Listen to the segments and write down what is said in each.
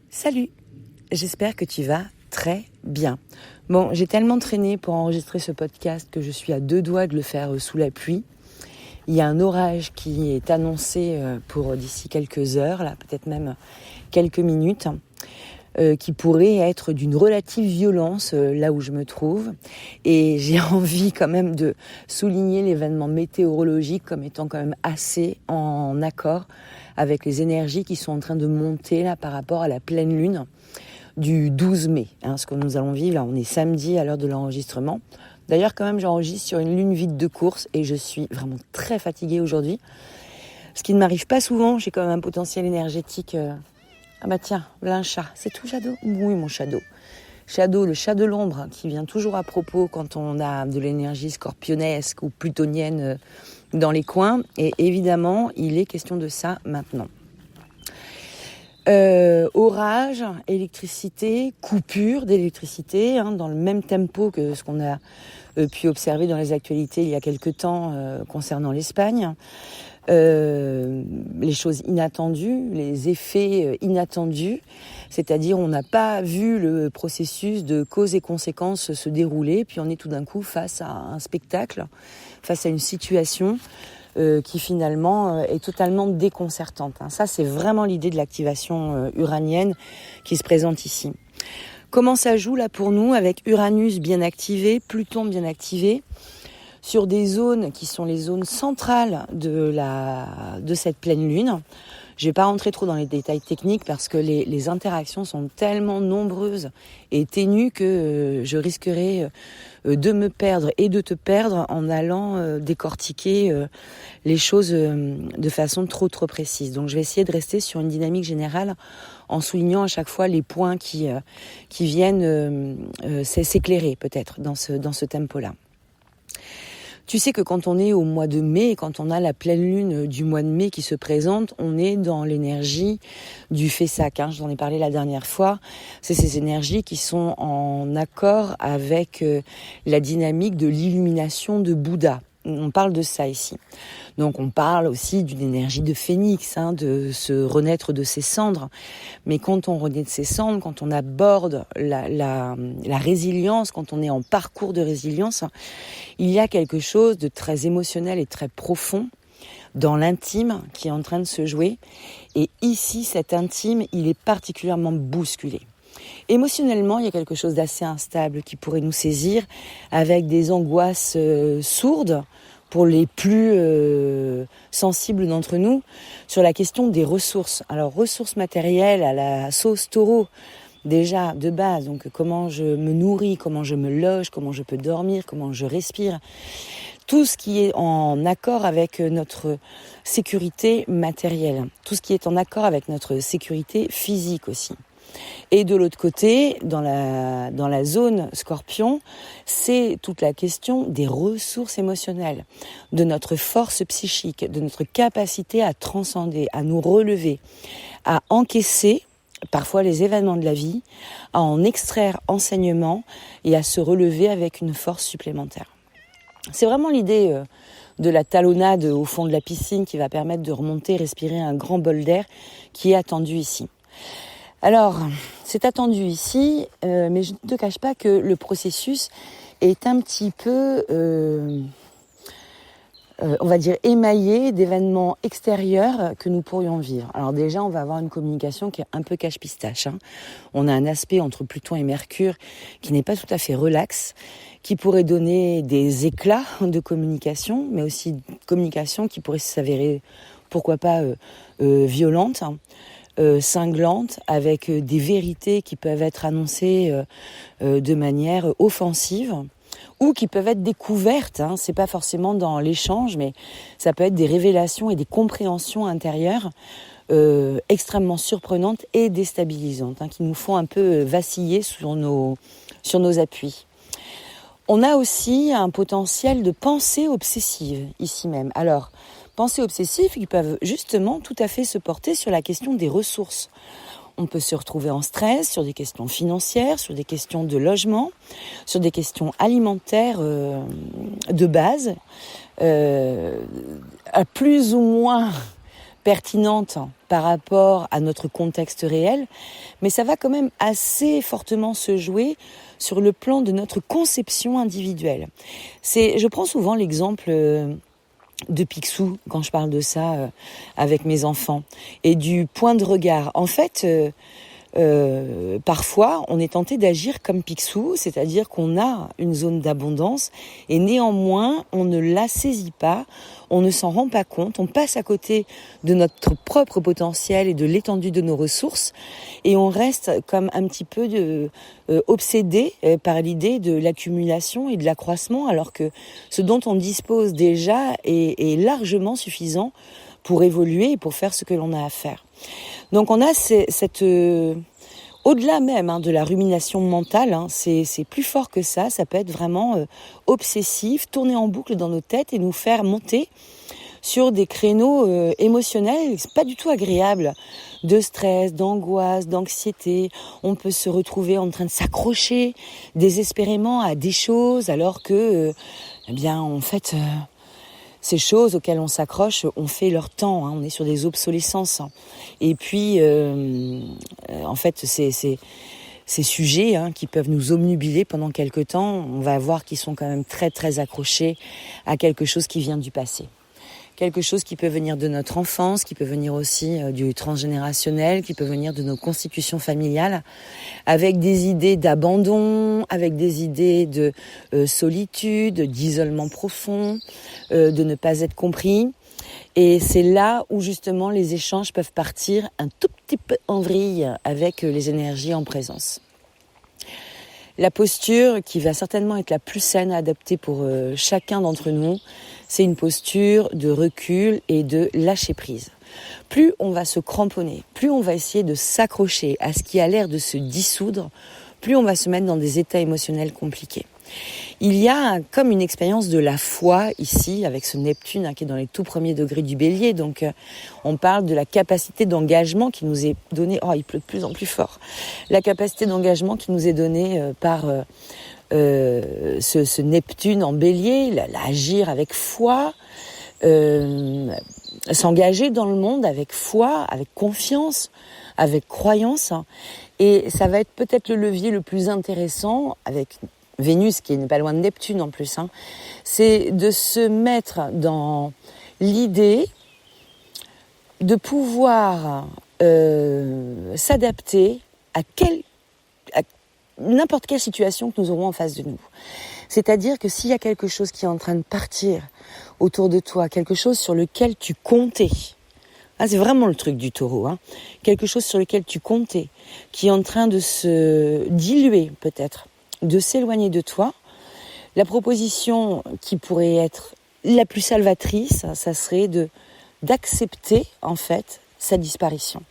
Salut, j'espère que tu vas très bien. Bon, j'ai tellement traîné pour enregistrer ce podcast que je suis à deux doigts de le faire sous la pluie. Il y a un orage qui est annoncé pour d'ici quelques heures, là, peut-être même quelques minutes, qui pourrait être d'une relative violence là où je me trouve. Et j'ai envie quand même de souligner l'événement météorologique comme étant quand même assez en accord avec les énergies qui sont en train de monter là par rapport à la pleine lune du 12 mai. Ce que nous allons vivre, là, on est samedi à l'heure de l'enregistrement. D'ailleurs, quand même, j'enregistre sur une lune vide de course et je suis vraiment très fatiguée aujourd'hui. Ce qui ne m'arrive pas souvent, j'ai quand même un potentiel énergétique. Ah bah tiens, là un chat, c'est tout Shadow ? Oui, mon Shadow. Shadow, le chat de l'ombre, qui vient toujours à propos quand on a de l'énergie scorpionesque ou plutonienne dans les coins. Et évidemment, il est question de ça maintenant. Orage, électricité, coupure d'électricité, dans le même tempo que ce qu'on a pu observer dans les actualités il y a quelque temps concernant l'Espagne. Les choses inattendues, les effets inattendus, c'est-à-dire on n'a pas vu le processus de cause et conséquences se dérouler, puis on est tout d'un coup face à un spectacle, face à une situation qui finalement est totalement déconcertante. Ça, c'est vraiment l'idée de l'activation uranienne qui se présente ici. Comment ça joue là pour nous avec Uranus bien activé, Pluton bien activé, sur des zones qui sont les zones centrales de cette pleine lune. Je ne vais pas rentrer trop dans les détails techniques parce que les interactions sont tellement nombreuses et ténues que je risquerais de me perdre et de te perdre en allant décortiquer les choses de façon trop précise. Donc je vais essayer de rester sur une dynamique générale en soulignant à chaque fois les points qui viennent s'éclairer peut-être dans ce tempo-là. Tu sais que quand on est au mois de mai, quand on a la pleine lune du mois de mai qui se présente, on est dans l'énergie du Fessac. Je t'en ai parlé la dernière fois. C'est ces énergies qui sont en accord avec la dynamique de l'illumination de Bouddha. On parle de ça ici. Donc on parle aussi d'une énergie de phénix, de se renaître de ses cendres. Mais quand on renaît de ses cendres, quand on aborde la résilience, quand on est en parcours de résilience, il y a quelque chose de très émotionnel et très profond dans l'intime qui est en train de se jouer. Et ici, cet intime, il est particulièrement bousculé. Émotionnellement, il y a quelque chose d'assez instable qui pourrait nous saisir avec des angoisses sourdes pour les plus sensibles d'entre nous sur la question des ressources. Alors, ressources matérielles à la sauce taureau, déjà de base, donc comment je me nourris, comment je me loge, comment je peux dormir, comment je respire. Tout ce qui est en accord avec notre sécurité matérielle, tout ce qui est en accord avec notre sécurité physique aussi. Et de l'autre côté, dans la zone scorpion, c'est toute la question des ressources émotionnelles, de notre force psychique, de notre capacité à transcender, à nous relever, à encaisser parfois les événements de la vie, à en extraire enseignement et à se relever avec une force supplémentaire. C'est vraiment l'idée de la talonnade au fond de la piscine qui va permettre de remonter, respirer un grand bol d'air qui est attendu ici. Alors, c'est attendu ici, mais je ne te cache pas que le processus est un petit peu, on va dire, émaillé d'événements extérieurs que nous pourrions vivre. Alors déjà, on va avoir une communication qui est un peu cache-pistache. On a un aspect entre Pluton et Mercure qui n'est pas tout à fait relax, qui pourrait donner des éclats de communication, mais aussi une communication qui pourrait s'avérer, pourquoi pas, violente, cinglante, avec des vérités qui peuvent être annoncées de manière offensive ou qui peuvent être découvertes. C'est pas forcément dans l'échange, mais ça peut être des révélations et des compréhensions intérieures extrêmement surprenantes et déstabilisantes, qui nous font un peu vaciller sur nos appuis. On a aussi un potentiel de pensée obsessive ici même. Alors, pensées obsessives qui peuvent justement tout à fait se porter sur la question des ressources. On peut se retrouver en stress sur des questions financières, sur des questions de logement, sur des questions alimentaires de base, à plus ou moins pertinente par rapport à notre contexte réel, mais ça va quand même assez fortement se jouer sur le plan de notre conception individuelle. Je prends souvent l'exemple de Picsou quand je parle de ça avec mes enfants et du point de regard. En fait, parfois, on est tenté d'agir comme Picsou, c'est-à-dire qu'on a une zone d'abondance et néanmoins, on ne la saisit pas, on ne s'en rend pas compte, on passe à côté de notre propre potentiel et de l'étendue de nos ressources et on reste comme un petit peu obsédé par l'idée de l'accumulation et de l'accroissement alors que ce dont on dispose déjà est largement suffisant pour évoluer et pour faire ce que l'on a à faire. Donc on a cette au-delà même de la rumination mentale, c'est plus fort que ça peut être vraiment obsessif, tourner en boucle dans nos têtes et nous faire monter sur des créneaux émotionnels, c'est pas du tout agréable, de stress, d'angoisse, d'anxiété. On peut se retrouver en train de s'accrocher désespérément à des choses alors que, en fait... Ces choses auxquelles on s'accroche ont fait leur temps, on est sur des obsolescences. Et puis, en fait, ces sujets qui peuvent nous obnubiler pendant quelque temps, on va voir qu'ils sont quand même très très accrochés à quelque chose qui vient du passé. Quelque chose qui peut venir de notre enfance, qui peut venir aussi du transgénérationnel, qui peut venir de nos constitutions familiales, avec des idées d'abandon, avec des idées de solitude, d'isolement profond, de ne pas être compris. Et c'est là où justement les échanges peuvent partir un tout petit peu en vrille avec les énergies en présence. La posture qui va certainement être la plus saine à adapter pour chacun d'entre nous, c'est une posture de recul et de lâcher prise. Plus on va se cramponner, plus on va essayer de s'accrocher à ce qui a l'air de se dissoudre, plus on va se mettre dans des états émotionnels compliqués. Il y a comme une expérience de la foi ici, avec ce Neptune qui est dans les tout premiers degrés du Bélier. Donc on parle de la capacité d'engagement qui nous est donnée, il pleut de plus en plus fort, la capacité d'engagement qui nous est donnée par ce Neptune en Bélier, l'agir avec foi, s'engager dans le monde avec foi, avec confiance, avec croyance. Et ça va être peut-être le levier le plus intéressant avec Vénus qui n'est pas loin de Neptune en plus, c'est de se mettre dans l'idée de pouvoir s'adapter à n'importe quelle situation que nous aurons en face de nous. C'est-à-dire que s'il y a quelque chose qui est en train de partir autour de toi, quelque chose sur lequel tu comptais, c'est vraiment le truc du taureau, quelque chose sur lequel tu comptais, qui est en train de se diluer peut-être, de s'éloigner de toi, la proposition qui pourrait être la plus salvatrice, ça serait d'accepter en fait sa disparition.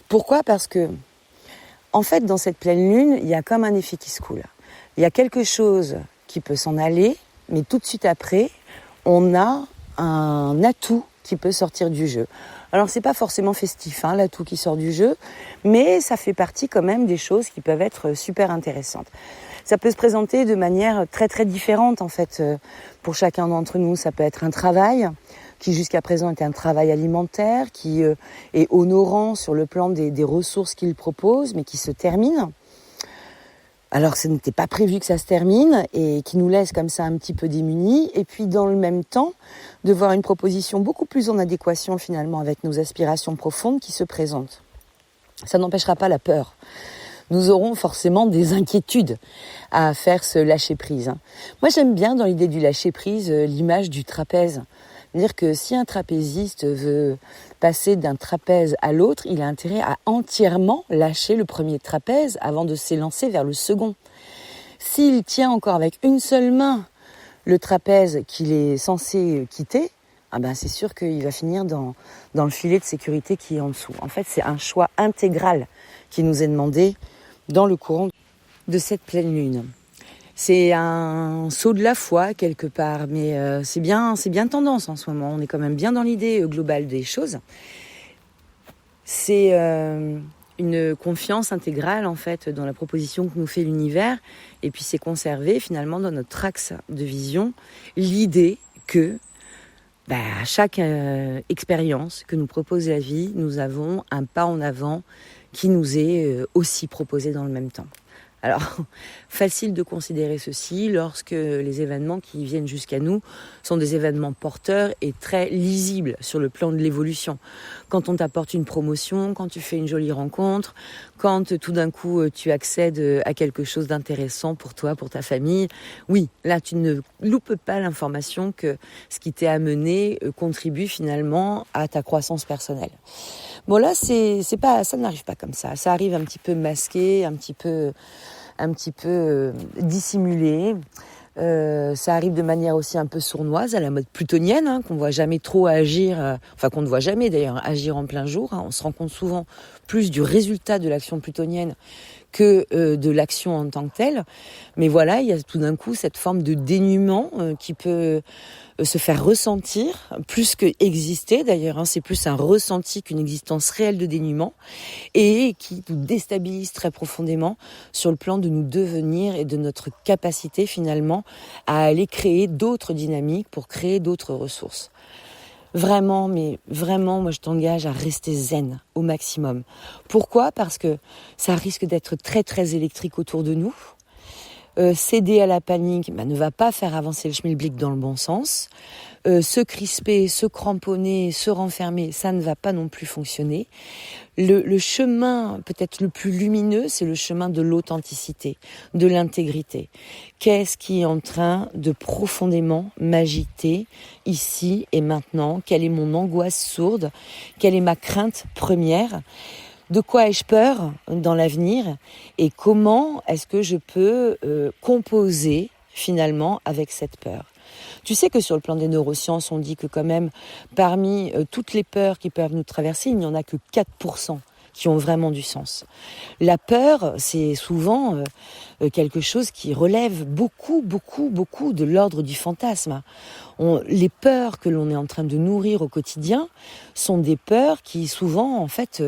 Pourquoi ? Parce que en fait, dans cette pleine lune, il y a comme un effet qui se coule. Il y a quelque chose qui peut s'en aller, mais tout de suite après, on a un atout qui peut sortir du jeu. Alors, c'est pas forcément festif, l'atout qui sort du jeu, mais ça fait partie quand même des choses qui peuvent être super intéressantes. Ça peut se présenter de manière très très différente en fait pour chacun d'entre nous. Ça peut être un travail qui jusqu'à présent était un travail alimentaire, qui est honorant sur le plan des ressources qu'il propose, mais qui se termine. Alors ce n'était pas prévu que ça se termine et qui nous laisse comme ça un petit peu démunis. Et puis dans le même temps, de voir une proposition beaucoup plus en adéquation finalement avec nos aspirations profondes qui se présente. Ça n'empêchera pas la peur. Nous aurons forcément des inquiétudes à faire ce lâcher-prise. Moi, j'aime bien dans l'idée du lâcher-prise l'image du trapèze. C'est-à-dire que si un trapéziste veut passer d'un trapèze à l'autre, il a intérêt à entièrement lâcher le premier trapèze avant de s'élancer vers le second. S'il tient encore avec une seule main le trapèze qu'il est censé quitter, c'est sûr qu'il va finir dans le filet de sécurité qui est en dessous. En fait, c'est un choix intégral qui nous est demandé dans le courant de cette pleine lune. C'est un saut de la foi quelque part, mais c'est bien tendance en ce moment. On est quand même bien dans l'idée globale des choses. C'est une confiance intégrale en fait dans la proposition que nous fait l'univers, et puis c'est conservé finalement dans notre axe de vision l'idée que à chaque expérience que nous propose la vie, nous avons un pas en avant qui nous est aussi proposé dans le même temps. Alors, facile de considérer ceci lorsque les événements qui viennent jusqu'à nous sont des événements porteurs et très lisibles sur le plan de l'évolution. Quand on t'apporte une promotion, quand tu fais une jolie rencontre, quand tout d'un coup tu accèdes à quelque chose d'intéressant pour toi, pour ta famille, oui, là tu ne loupes pas l'information que ce qui t'est amené contribue finalement à ta croissance personnelle. Bon là, c'est pas, ça n'arrive pas comme ça. Ça arrive un petit peu masqué, un petit peu dissimulé. Ça arrive de manière aussi un peu sournoise, à la mode plutonienne, qu'on voit jamais trop agir, qu'on ne voit jamais d'ailleurs agir en plein jour. On se rend compte souvent plus du résultat de l'action plutonienne que de l'action en tant que telle. Mais voilà, il y a tout d'un coup cette forme de dénuement qui peut se faire ressentir, plus que exister d'ailleurs, c'est plus un ressenti qu'une existence réelle de dénuement, et qui nous déstabilise très profondément sur le plan de nous devenir et de notre capacité finalement à aller créer d'autres dynamiques pour créer d'autres ressources. Vraiment, mais vraiment, moi je t'engage à rester zen au maximum. Pourquoi ? Parce que ça risque d'être très très électrique autour de nous. Céder à la panique ne va pas faire avancer le schmilblick dans le bon sens. Se crisper, se cramponner, se renfermer, ça ne va pas non plus fonctionner. Le chemin peut-être le plus lumineux, c'est le chemin de l'authenticité, de l'intégrité. Qu'est-ce qui est en train de profondément m'agiter ici et maintenant ? Quelle est mon angoisse sourde ? Quelle est ma crainte première ? De quoi ai-je peur dans l'avenir et comment est-ce que je peux composer finalement avec cette peur ? Tu sais que sur le plan des neurosciences, on dit que quand même parmi toutes les peurs qui peuvent nous traverser, il n'y en a que 4% qui ont vraiment du sens. La peur, c'est souvent quelque chose qui relève beaucoup de l'ordre du fantasme. Les peurs que l'on est en train de nourrir au quotidien sont des peurs qui souvent en fait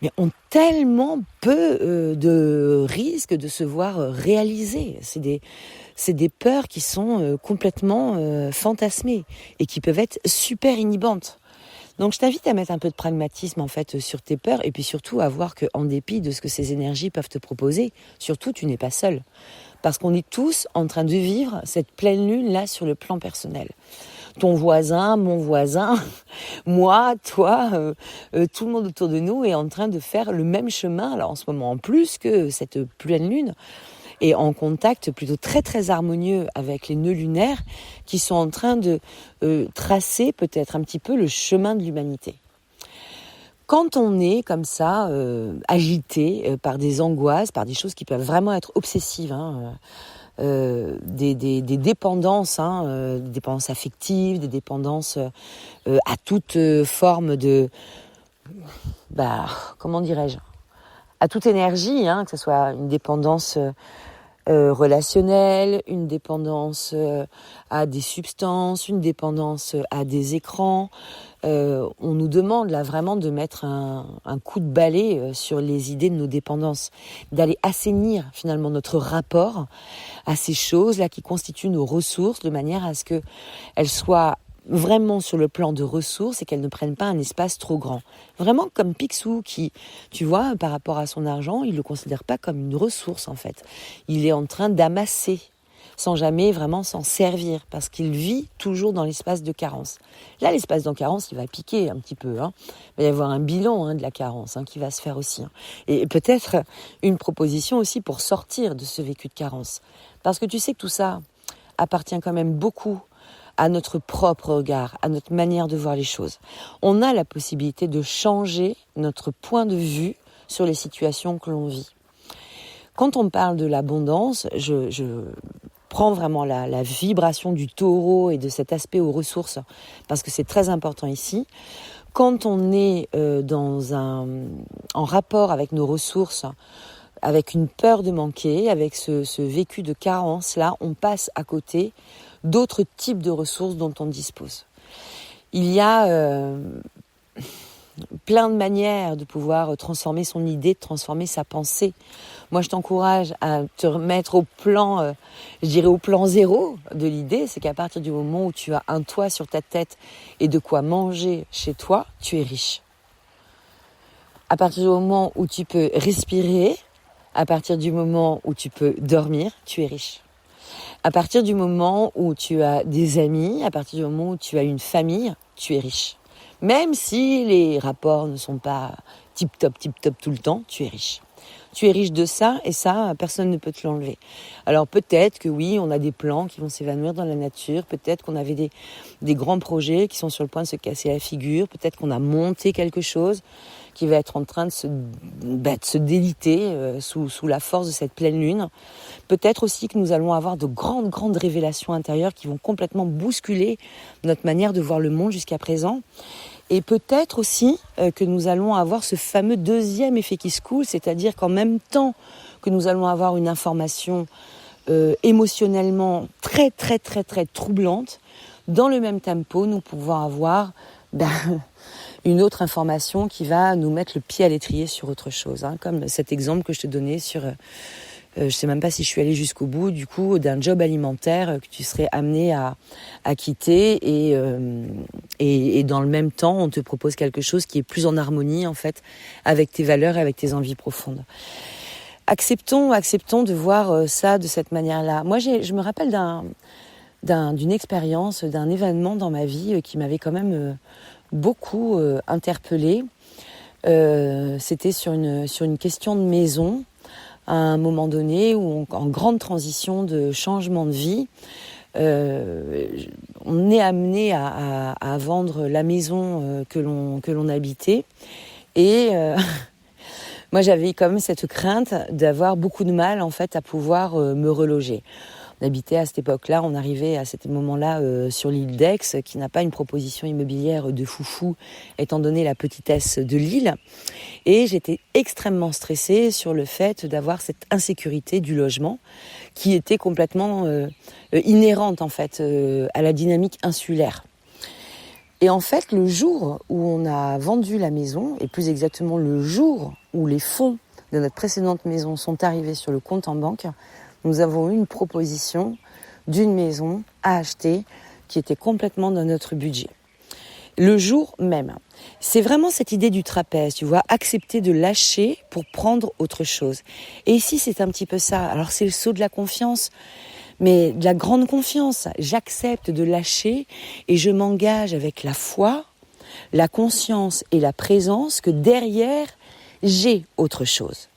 mais ont tellement peu de risques de se voir réalisées. C'est des peurs qui sont complètement fantasmées et qui peuvent être super inhibantes. Donc je t'invite à mettre un peu de pragmatisme en fait sur tes peurs et puis surtout à voir qu'en dépit de ce que ces énergies peuvent te proposer, surtout tu n'es pas seul. Parce qu'on est tous en train de vivre cette pleine lune là sur le plan personnel. Ton voisin, mon voisin, moi, toi, tout le monde autour de nous est en train de faire le même chemin, alors en ce moment en plus que cette pleine lune, et en contact plutôt très très harmonieux avec les nœuds lunaires qui sont en train de tracer peut-être un petit peu le chemin de l'humanité. Quand on est comme ça, agité par des angoisses, par des choses qui peuvent vraiment être obsessives, des dépendances, des dépendances affectives, des dépendances à toute forme de, comment dirais-je, à toute énergie, que ce soit une dépendance relationnelle, une dépendance à des substances, une dépendance à des écrans. On nous demande là vraiment de mettre un coup de balai sur les idées de nos dépendances, d'aller assainir finalement notre rapport à ces choses là qui constituent nos ressources de manière à ce que elles soient vraiment sur le plan de ressources et qu'elles ne prennent pas un espace trop grand. Vraiment comme Picsou qui, tu vois, par rapport à son argent, il ne le considère pas comme une ressource en fait. Il est en train d'amasser sans jamais vraiment s'en servir parce qu'il vit toujours dans l'espace de carence. Là, l'espace de carence, il va piquer un petit peu. Il va y avoir un bilan de la carence qui va se faire aussi. Et peut-être une proposition aussi pour sortir de ce vécu de carence. Parce que tu sais que tout ça appartient quand même beaucoup à notre propre regard, à notre manière de voir les choses. On a la possibilité de changer notre point de vue sur les situations que l'on vit. Quand on parle de l'abondance, je prends vraiment la vibration du taureau et de cet aspect aux ressources, parce que c'est très important ici. Quand on est en rapport avec nos ressources, avec une peur de manquer, avec ce vécu de carence-là, on passe à côté d'autres types de ressources dont on dispose. Il y a plein de manières de pouvoir transformer son idée, de transformer sa pensée. Moi, je t'encourage à te remettre au plan, je dirais au plan zéro de l'idée. C'est qu'à partir du moment où tu as un toit sur ta tête et de quoi manger chez toi, tu es riche. À partir du moment où tu peux respirer, à partir du moment où tu peux dormir, tu es riche. À partir du moment où tu as des amis, à partir du moment où tu as une famille, tu es riche. Même si les rapports ne sont pas tip-top tout le temps, tu es riche. Tu es riche de ça et ça, personne ne peut te l'enlever. Alors peut-être que oui, on a des plans qui vont s'évanouir dans la nature, peut-être qu'on avait des grands projets qui sont sur le point de se casser la figure, peut-être qu'on a monté quelque chose qui va être en train de se déliter sous la force de cette pleine lune. Peut-être aussi que nous allons avoir de grandes révélations intérieures qui vont complètement bousculer notre manière de voir le monde jusqu'à présent. Et peut-être aussi que nous allons avoir ce fameux deuxième effet qui se coule, c'est-à-dire qu'en même temps que nous allons avoir une information émotionnellement très troublante, dans le même tempo, nous pouvons avoir une autre information qui va nous mettre le pied à l'étrier sur autre chose, comme cet exemple que je te donnais sur... je sais même pas si je suis allée jusqu'au bout, du coup, d'un job alimentaire que tu serais amené à quitter et dans le même temps, on te propose quelque chose qui est plus en harmonie, en fait, avec tes valeurs et avec tes envies profondes. Acceptons de voir ça de cette manière-là. Moi, je me rappelle d'une expérience, d'un événement dans ma vie qui m'avait quand même beaucoup interpellée. C'était sur une question de maison, à un moment donné où en grande transition de changement de vie, on est amené à vendre la maison que l'on habitait et moi j'avais quand même cette crainte d'avoir beaucoup de mal en fait à pouvoir me reloger. On habitait à cette époque-là, on arrivait à ce moment-là sur l'île d'Aix, qui n'a pas une proposition immobilière de foufou, étant donné la petitesse de l'île. Et j'étais extrêmement stressée sur le fait d'avoir cette insécurité du logement, qui était complètement inhérente en fait à la dynamique insulaire. Et en fait, le jour où on a vendu la maison, et plus exactement le jour où les fonds de notre précédente maison sont arrivés sur le compte en banque, nous avons eu une proposition d'une maison à acheter qui était complètement dans notre budget. Le jour même. C'est vraiment cette idée du trapèze, tu vois, accepter de lâcher pour prendre autre chose. Et ici, c'est un petit peu ça. Alors, c'est le saut de la confiance, mais de la grande confiance. J'accepte de lâcher et je m'engage avec la foi, la conscience et la présence que derrière, j'ai autre chose.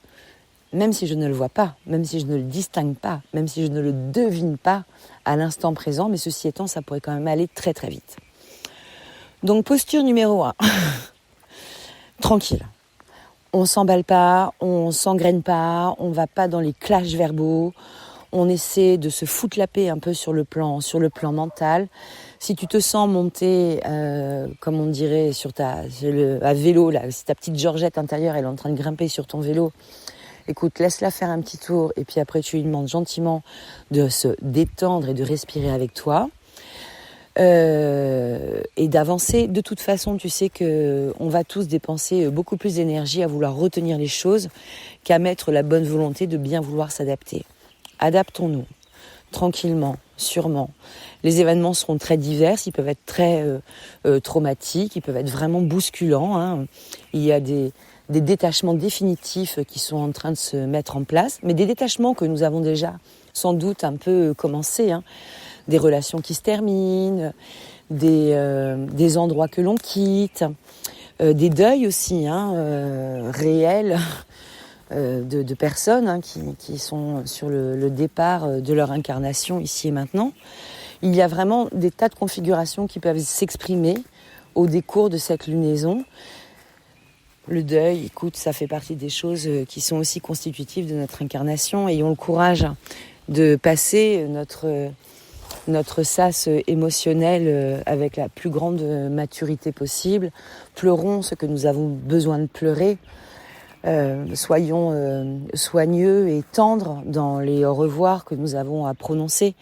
Même si je ne le vois pas, même si je ne le distingue pas, même si je ne le devine pas à l'instant présent, mais ceci étant, ça pourrait quand même aller très vite. Donc posture numéro 1, tranquille. On s'emballe pas, on s'engraine pas, on va pas dans les clashs verbaux, on essaie de se foutre la paix un peu sur le plan mental. Si tu te sens monter, comme on dirait, à vélo, là, si ta petite Georgette intérieure elle est en train de grimper sur ton vélo, écoute, laisse-la faire un petit tour et puis après tu lui demandes gentiment de se détendre et de respirer avec toi et d'avancer. De toute façon, tu sais qu'on va tous dépenser beaucoup plus d'énergie à vouloir retenir les choses qu'à mettre la bonne volonté de bien vouloir s'adapter. Adaptons-nous, tranquillement, sûrement. Les événements seront très divers, ils peuvent être très traumatiques, ils peuvent être vraiment bousculants. Il y a des détachements définitifs qui sont en train de se mettre en place, mais des détachements que nous avons déjà sans doute un peu commencé, des relations qui se terminent, des endroits que l'on quitte, des deuils aussi réels de personnes qui sont sur le départ de leur incarnation ici et maintenant. Il y a vraiment des tas de configurations qui peuvent s'exprimer au décours de cette lunaison. Le deuil, écoute, ça fait partie des choses qui sont aussi constitutives de notre incarnation. Ayons le courage de passer notre sas émotionnel avec la plus grande maturité possible. Pleurons ce que nous avons besoin de pleurer. Soyons soigneux et tendres dans les au revoir que nous avons à prononcer.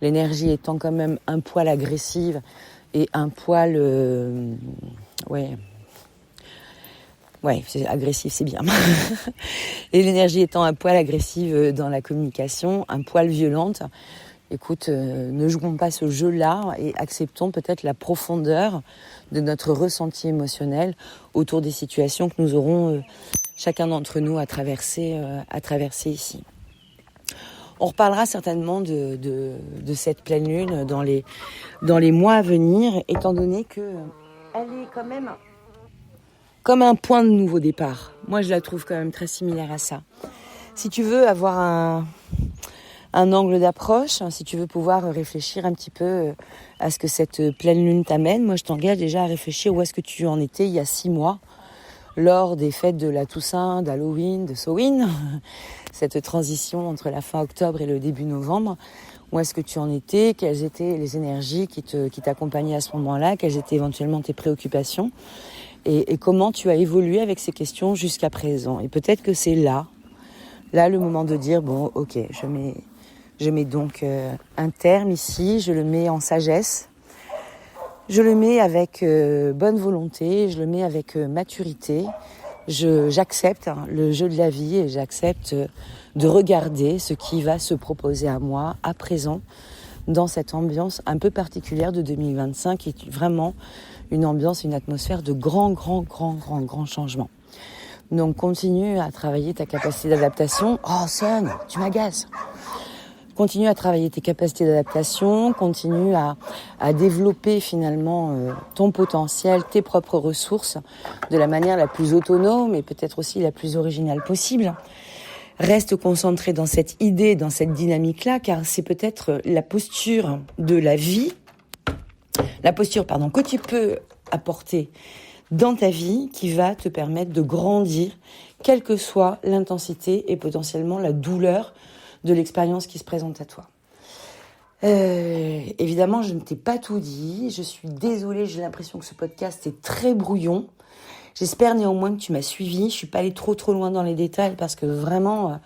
L'énergie étant quand même un poil agressive et un poil... Ouais, c'est agressif, c'est bien. Et l'énergie étant un poil agressive dans la communication, un poil violente, écoute, ne jouons pas ce jeu-là et acceptons peut-être la profondeur de notre ressenti émotionnel autour des situations que nous aurons chacun d'entre nous à traverser ici. On reparlera certainement de cette pleine lune dans les mois à venir, étant donné que elle est quand même comme un point de nouveau départ. Moi, je la trouve quand même très similaire à ça. Si tu veux avoir un angle d'approche, si tu veux pouvoir réfléchir un petit peu à ce que cette pleine lune t'amène, moi, je t'engage déjà à réfléchir où est-ce que tu en étais il y a 6 mois, lors des fêtes de la Toussaint, d'Halloween, de Samhain, cette transition entre la fin octobre et le début novembre. Où est-ce que tu en étais? Quelles étaient les énergies qui t'accompagnaient à ce moment-là? Quelles étaient éventuellement tes préoccupations? Et comment tu as évolué avec ces questions jusqu'à présent? Et peut-être que c'est là le moment de dire, bon, ok, je mets donc un terme ici, je le mets en sagesse, je le mets avec bonne volonté, je le mets avec maturité, j'accepte le jeu de la vie et j'accepte de regarder ce qui va se proposer à moi à présent dans cette ambiance un peu particulière de 2025 qui est vraiment une ambiance, une atmosphère de grand changement. Donc continue à travailler ta capacité d'adaptation. Oh Sun, tu m'agaces. Continue à travailler tes capacités d'adaptation, continue à développer finalement ton potentiel, tes propres ressources de la manière la plus autonome et peut-être aussi la plus originale possible. Reste concentré dans cette idée, dans cette dynamique-là, car c'est peut-être la posture de la vie, que tu peux apporter dans ta vie qui va te permettre de grandir, quelle que soit l'intensité et potentiellement la douleur de l'expérience qui se présente à toi. Évidemment, je ne t'ai pas tout dit. Je suis désolée, j'ai l'impression que ce podcast est très brouillon. J'espère néanmoins que tu m'as suivi. Je suis pas allée trop loin dans les détails parce que vraiment,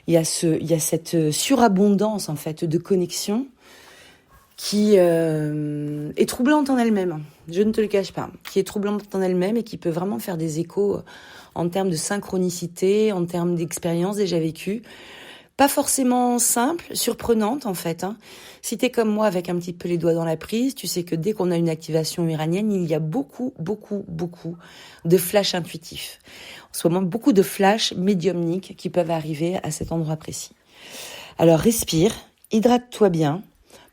il y a cette surabondance en fait de connexion qui est troublante en elle-même. Je ne te le cache pas. Qui est troublante en elle-même et qui peut vraiment faire des échos en termes de synchronicité, en termes d'expérience déjà vécue. Pas forcément simple, surprenante en fait. Si t'es comme moi avec un petit peu les doigts dans la prise, tu sais que dès qu'on a une activation uranienne, il y a beaucoup de flashs intuitifs. En ce moment, beaucoup de flashs médiumniques qui peuvent arriver à cet endroit précis. Alors respire, hydrate-toi bien,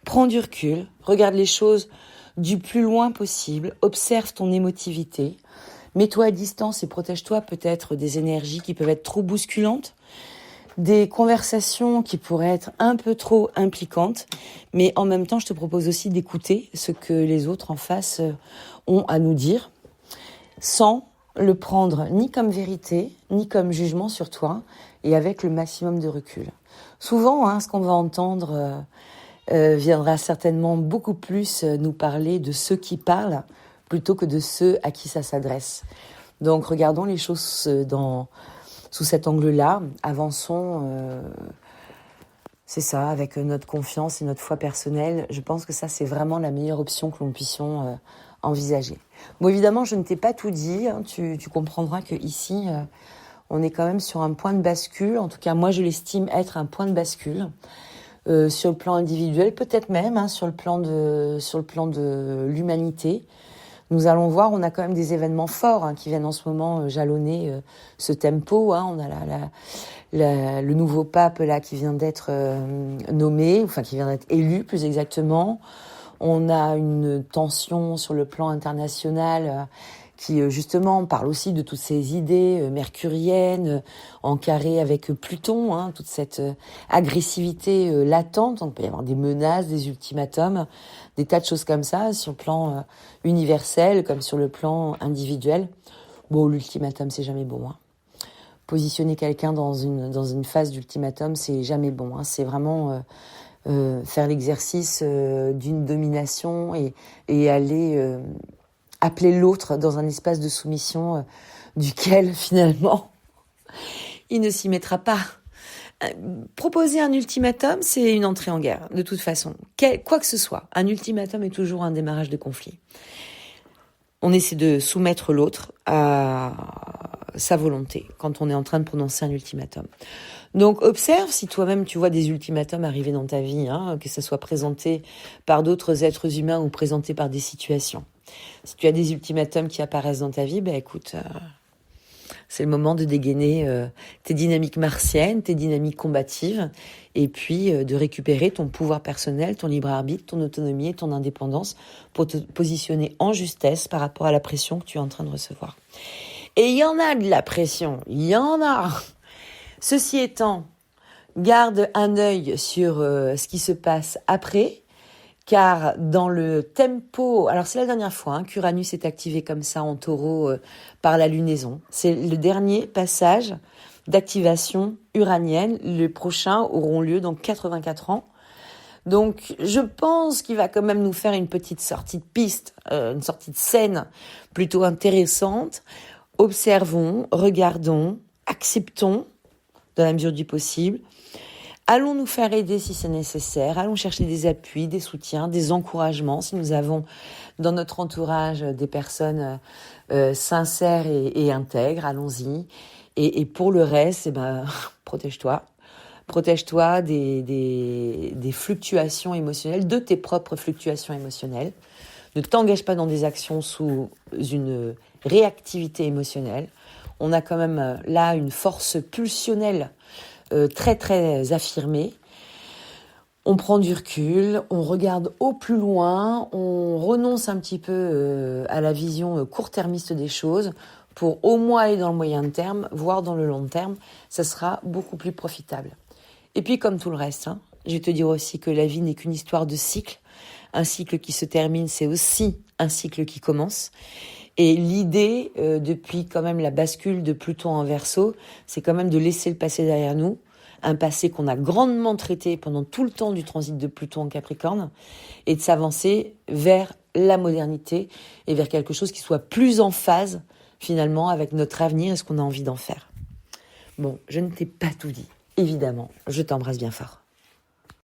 prends du recul, regarde les choses du plus loin possible, observe ton émotivité, mets-toi à distance et protège-toi peut-être des énergies qui peuvent être trop bousculantes, des conversations qui pourraient être un peu trop impliquantes, mais en même temps, je te propose aussi d'écouter ce que les autres en face ont à nous dire, sans le prendre ni comme vérité, ni comme jugement sur toi, et avec le maximum de recul. Souvent, ce qu'on va entendre viendra certainement beaucoup plus nous parler de ceux qui parlent, plutôt que de ceux à qui ça s'adresse. Donc, regardons les choses sous cet angle-là, avançons, c'est ça, avec notre confiance et notre foi personnelle. Je pense que ça, c'est vraiment la meilleure option que l'on puisse envisager. Bon, évidemment, je ne t'ai pas tout dit. Tu comprendras que ici, on est quand même sur un point de bascule. En tout cas, moi, je l'estime être un point de bascule sur le plan individuel, peut-être même sur le plan de l'humanité. Nous allons voir, on a quand même des événements forts qui viennent en ce moment jalonner ce tempo. On a le nouveau pape là qui vient d'être nommé, qui vient d'être élu plus exactement. On a une tension sur le plan international qui justement parle aussi de toutes ces idées mercuriennes en carré avec Pluton, toute cette agressivité latente. Donc, il peut y avoir des menaces, des ultimatums, des tas de choses comme ça sur le plan universel comme sur le plan individuel. Bon, l'ultimatum, c'est jamais bon. Positionner quelqu'un dans une phase d'ultimatum, c'est jamais bon. C'est vraiment faire l'exercice d'une domination et aller appeler l'autre dans un espace de soumission duquel, finalement, il ne s'y mettra pas. Proposer un ultimatum, c'est une entrée en guerre, de toute façon. Quoi que ce soit, un ultimatum est toujours un démarrage de conflit. on essaie de soumettre l'autre à sa volonté quand on est en train de prononcer un ultimatum. Donc observe si toi-même tu vois des ultimatums arriver dans ta vie, que ça soit présenté par d'autres êtres humains ou présenté par des situations. Si tu as des ultimatums qui apparaissent dans ta vie, écoute, c'est le moment de dégainer tes dynamiques martiennes, tes dynamiques combatives, et puis de récupérer ton pouvoir personnel, ton libre arbitre, ton autonomie et ton indépendance pour te positionner en justesse par rapport à la pression que tu es en train de recevoir. Et il y en a de la pression, il y en a. Ceci étant, garde un œil sur ce qui se passe après, car dans le tempo, alors c'est la dernière fois qu'Uranus est activé comme ça en taureau par la lunaison. C'est le dernier passage d'activation uranienne. Le prochain auront lieu dans 84 ans. Donc je pense qu'il va quand même nous faire une petite sortie de piste, une sortie de scène plutôt intéressante. Observons, regardons, acceptons dans la mesure du possible. Allons nous faire aider si c'est nécessaire. Allons chercher des appuis, des soutiens, des encouragements. Si nous avons dans notre entourage des personnes sincères et intègres, allons-y. Et pour le reste, protège-toi. Protège-toi des fluctuations émotionnelles, de tes propres fluctuations émotionnelles. Ne t'engage pas dans des actions sous une réactivité émotionnelle. On a quand même là une force pulsionnelle très très affirmée. On prend du recul, on regarde au plus loin, on renonce un petit peu à la vision court-termiste des choses pour au moins aller dans le moyen terme, voire dans le long terme. Ça sera beaucoup plus profitable. Et puis comme tout le reste, je vais te dire aussi que la vie n'est qu'une histoire de cycle. Un cycle qui se termine, c'est aussi un cycle qui commence. Et l'idée, depuis quand même la bascule de Pluton en Verseau, c'est quand même de laisser le passé derrière nous, un passé qu'on a grandement traité pendant tout le temps du transit de Pluton en Capricorne, et de s'avancer vers la modernité et vers quelque chose qui soit plus en phase finalement avec notre avenir et ce qu'on a envie d'en faire. Bon, je ne t'ai pas tout dit, évidemment, je t'embrasse bien fort.